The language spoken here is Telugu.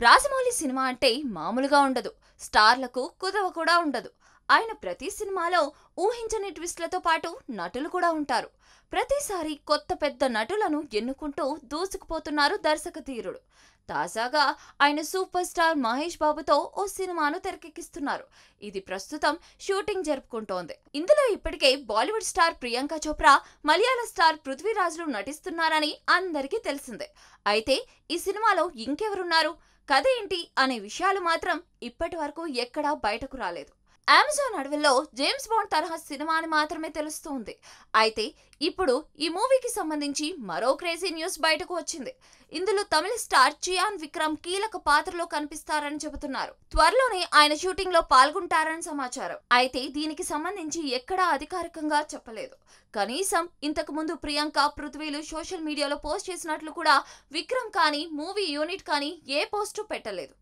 రాజమౌళి సినిమా అంటే మామూలుగా ఉండదు. స్టార్లకు కుదవ కూడా ఉండదు. ఆయన ప్రతి సినిమాలో ఊహించని ట్విస్ట్లతో పాటు నటులు కూడా ఉంటారు. ప్రతిసారి కొత్త పెద్ద నటులను ఎన్నుకుంటూ దూసుకుపోతున్నారు దర్శకధీరుడు. తాజాగా ఆయన సూపర్ స్టార్ మహేష్ బాబుతో ఓ సినిమాను తెరకెక్కిస్తున్నారు. ఇది ప్రస్తుతం షూటింగ్ జరుపుకుంటోంది. ఇందులో ఇప్పటికే బాలీవుడ్ స్టార్ ప్రియాంక చోప్రా, మలయాళ స్టార్ పృథ్వీరాజ్లు నటిస్తున్నారని అందరికీ తెలిసిందే. అయితే ఈ సినిమాలో ఇంకెవరున్నారు, కథ ఏంటి అనే విషయాలు మాత్రం ఇప్పటి వరకు ఎక్కడా బయటకు రాలేదు. అమెజాన్ అడవుల్లో జేమ్స్ బాండ్ తరహా సినిమా అని మాత్రమే తెలుస్తోంది. అయితే ఇప్పుడు ఈ మూవీకి సంబంధించి మరో క్రేజీ న్యూస్ బయటకు వచ్చింది. ఇందులో తమిళ స్టార్ చియాన్ విక్రమ్ కీలక పాత్రలో కనిపిస్తారని చెబుతున్నారు. త్వరలోనే ఆయన షూటింగ్ లో పాల్గొంటారని సమాచారం. అయితే దీనికి సంబంధించి ఎక్కడా అధికారికంగా చెప్పలేదు. కనీసం ఇంతకు ముందు ప్రియాంక, పృథ్వీలు సోషల్ మీడియాలో పోస్ట్ చేసినట్లు కూడా విక్రమ్ కానీ, మూవీ యూనిట్ కానీ ఏ పోస్టు పెట్టలేదు.